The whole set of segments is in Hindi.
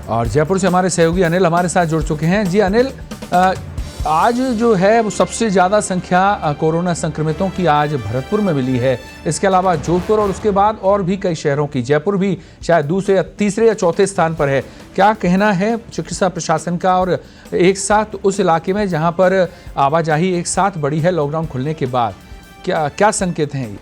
और जयपुर से हमारे सहयोगी अनिल हमारे साथ जुड़ चुके हैं। जी अनिल, आज जो है वो सबसे ज़्यादा संख्या कोरोना संक्रमितों की आज भरतपुर में मिली है। इसके अलावा जोधपुर और उसके बाद और भी कई शहरों की, जयपुर भी शायद दूसरे या तीसरे या चौथे स्थान पर है। क्या कहना है चिकित्सा प्रशासन का, और एक साथ उस इलाके में जहां पर आवाजाही एक साथ बढ़ी है लॉकडाउन खुलने के बाद, क्या क्या संकेत हैं ये?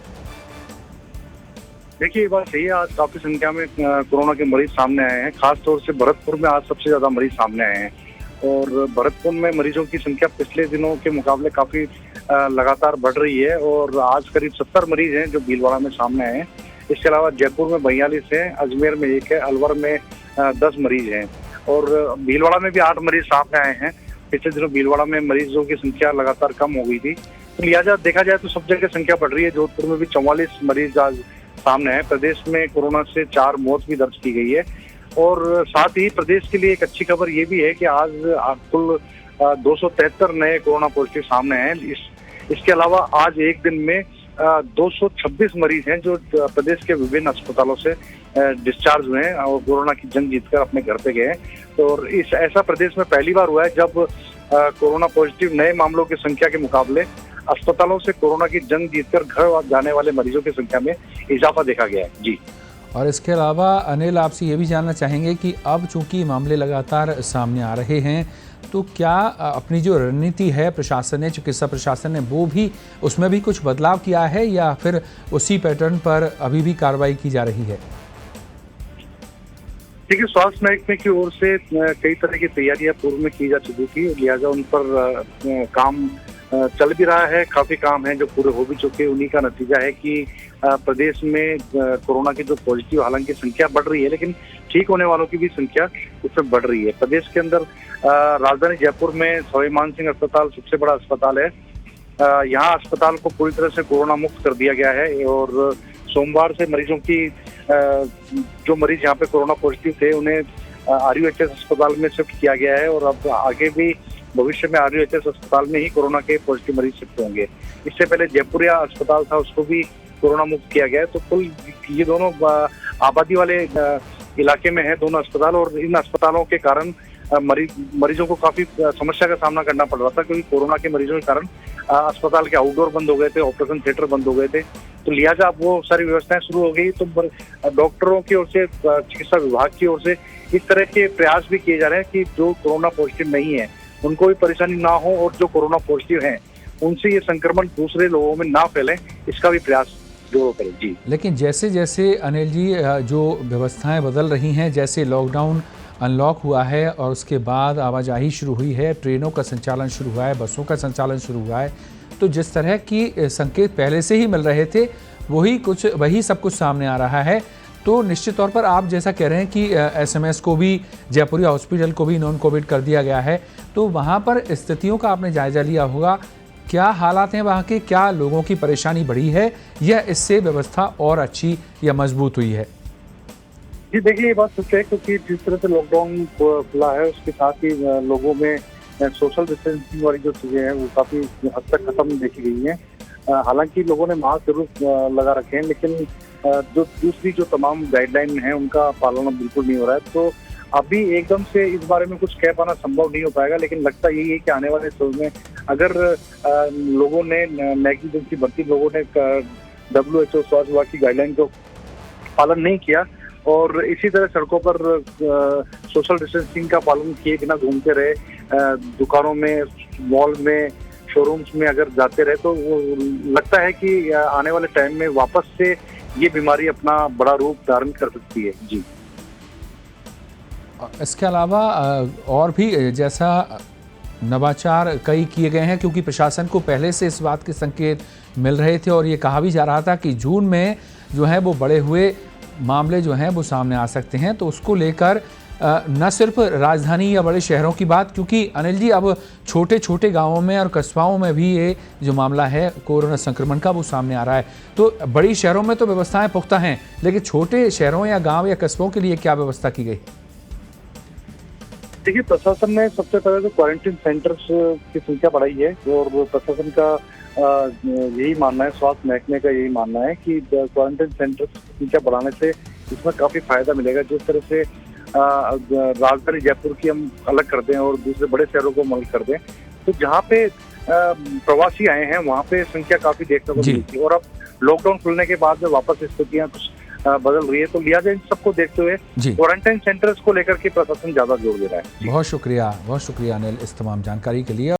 देखिए, ये बात सही है। आज काफी संख्या में कोरोना के मरीज सामने आए हैं। खासतौर से भरतपुर में आज सबसे ज्यादा मरीज सामने आए हैं और भरतपुर में मरीजों की संख्या पिछले दिनों के मुकाबले काफी लगातार बढ़ रही है और आज करीब 70 मरीज हैं जो भीलवाड़ा में सामने आए हैं। इसके अलावा जयपुर में 42 है, अजमेर में 1 है, अलवर में 10 मरीज हैं और भीलवाड़ा में भी 8 मरीज सामने आए हैं। पिछले दिनों भीलवाड़ा में मरीजों की संख्या लगातार कम हो गई थी, तो लिहाजा देखा जाए तो सब जगह संख्या बढ़ रही है। जोधपुर में भी 44 मरीज आज सामने है। प्रदेश में कोरोना से 4 मौत भी दर्ज की गई है और साथ ही प्रदेश के लिए एक अच्छी खबर ये भी है कि आज कुल 273 नए कोरोना पॉजिटिव सामने हैं। इसके अलावा आज एक दिन में 226 मरीज हैं जो प्रदेश के विभिन्न अस्पतालों से डिस्चार्ज हुए हैं और कोरोना की जंग जीतकर अपने घर पे गए हैं। तो ऐसा प्रदेश में पहली बार हुआ है जब कोरोना पॉजिटिव नए मामलों की संख्या के मुकाबले अस्पतालों से कोरोना की जंग जीतकर घर जाने वाले मरीजों की संख्या में इजाफा देखा गया है। जी। और इसके अलावा अनिल, आपसे ये भी जानना चाहेंगे कि अब चूंकि मामले लगातार सामने आ रहे हैं, तो क्या अपनी जो रणनीति है प्रशासन ने, चिकित्सा प्रशासन ने, वो भी उसमें भी कुछ बदलाव किया है या फिर उसी पैटर्न पर अभी भी कार्रवाई की जा रही है? देखिए, स्वास्थ्य महकमे की ओर से कई तरह की तैयारियां पूर्व में की जा चुकी थी, लिहाजा उन पर काम चल भी रहा है। काफी काम है जो पूरे हो भी चुके हैं। उन्हीं का नतीजा है कि प्रदेश में कोरोना की जो पॉजिटिव हालांकि संख्या बढ़ रही है, लेकिन ठीक होने वालों की भी संख्या उसमें बढ़ रही है। प्रदेश के अंदर राजधानी जयपुर में स्वामी मानसिंह अस्पताल सबसे बड़ा अस्पताल है। यहाँ अस्पताल को पूरी तरह से कोरोना मुक्त कर दिया गया है और सोमवार से मरीजों की जो मरीज यहाँ पे कोरोना पॉजिटिव थे उन्हें RUHS अस्पताल में शिफ्ट किया गया है और अब आगे भी भविष्य में RUHS अस्पताल में ही कोरोना के पॉजिटिव मरीज शिफ्ट होंगे। इससे पहले जयपुरिया अस्पताल था, उसको भी कोरोना मुक्त किया गया है। तो कुल ये दोनों आबादी वाले इलाके में है दोनों अस्पताल और इन अस्पतालों के कारण मरीजों को काफी समस्या का सामना करना पड़ रहा था, क्योंकि कोरोना के मरीजों के कारण अस्पताल के आउटडोर बंद हो गए थे, ऑपरेशन थिएटर बंद हो गए थे। तो लिहाजा अब वो सारी व्यवस्थाएं शुरू हो गई। तो डॉक्टरों की ओर से, चिकित्सा विभाग की ओर से इस तरह के प्रयास भी किए जा रहे हैं कि जो कोरोना पॉजिटिव नहीं है उनको भी परेशानी ना हो और जो कोरोना पॉजिटिव हैं उनसे ये संक्रमण दूसरे लोगों में ना फैले, इसका भी प्रयास जो करें। जी। लेकिन जैसे जैसे अनिल जी जो व्यवस्थाएं बदल रही हैं, जैसे लॉकडाउन अनलॉक हुआ है और उसके बाद आवाजाही शुरू हुई है, ट्रेनों का संचालन शुरू हुआ है, बसों का संचालन शुरू हुआ है, तो जिस तरह की संकेत पहले से ही मिल रहे थे वही सब कुछ सामने आ रहा है। तो निश्चित तौर पर आप जैसा कह रहे हैं कि SMS को भी, जयपुरिया हॉस्पिटल को भी नॉन कोविड कर दिया गया है, तो वहाँ पर स्थितियों का आपने जायजा लिया होगा। क्या हालात हैं वहाँ के, क्या लोगों की परेशानी बढ़ी है या इससे व्यवस्था और अच्छी या मजबूत हुई है? जी, देखिए, ये बात सच है क्योंकि जिस तरह से लॉकडाउन खुला है उसके साथ ही लोगों में सोशल डिस्टेंसिंग वाली जो चीजें हैं वो काफी हद तक खत्म देखी गई हैं। हालांकि लोगों ने मास्क जरूर लगा रखे हैं, लेकिन जो दूसरी जो तमाम गाइडलाइन है उनका पालन बिल्कुल नहीं हो रहा है। तो अभी एकदम से इस बारे में कुछ कह पाना संभव नहीं हो पाएगा, लेकिन लगता यही है कि आने वाले समय में अगर लोगों ने नेग्लिजेंसी बरती, लोगों ने WHO स्वास्थ्य विभाग की गाइडलाइन को पालन नहीं किया और इसी तरह सड़कों पर सोशल डिस्टेंसिंग का पालन किए बिना घूमते रहे, दुकानों में, मॉल में, शोरूम्स में अगर जाते रहे, तो वो लगता है कि आने वाले टाइम में वापस से ये बीमारी अपना बड़ा रूप धारण कर सकती है। जी। इसके अलावा और भी जैसा नवाचार कई किए गए हैं, क्योंकि प्रशासन को पहले से इस बात के संकेत मिल रहे थे और ये कहा भी जा रहा था कि जून में जो है वो बढ़े हुए मामले जो हैं वो सामने आ सकते हैं। तो उसको लेकर न सिर्फ राजधानी या बड़े शहरों की बात, क्योंकि अनिल जी अब छोटे छोटे गांवों में और कस्बाओं में भी ये जो मामला है कोरोना संक्रमण का वो सामने आ रहा है। तो बड़ी शहरों में तो व्यवस्थाएं पुख्ता हैं, लेकिन छोटे शहरों या गांव या कस्बों के लिए क्या व्यवस्था की गई? देखिए, प्रशासन ने सबसे पहले तो क्वारंटीन सेंटर्स की संख्या बढ़ाई है और प्रशासन का यही मानना है, स्वास्थ्य महकमे का यही मानना है कि क्वारंटीन सेंटर्स की संख्या बढ़ाने से इसमें काफी फायदा मिलेगा। जिस तरह से राजधानी जयपुर की हम अलग कर दें और दूसरे बड़े शहरों को हम अलग कर दें, तो जहाँ पे प्रवासी आए हैं वहाँ पे संख्या काफी देखने को मिली थी। और अब लॉकडाउन खुलने के बाद में वापस स्थितियाँ कुछ बदल रही है, तो लिहाजा इन सबको देखते हुए क्वारंटाइन सेंटर्स को लेकर के प्रशासन ज्यादा जोर दे रहा है। बहुत शुक्रिया अनिल इस तमाम जानकारी के लिए।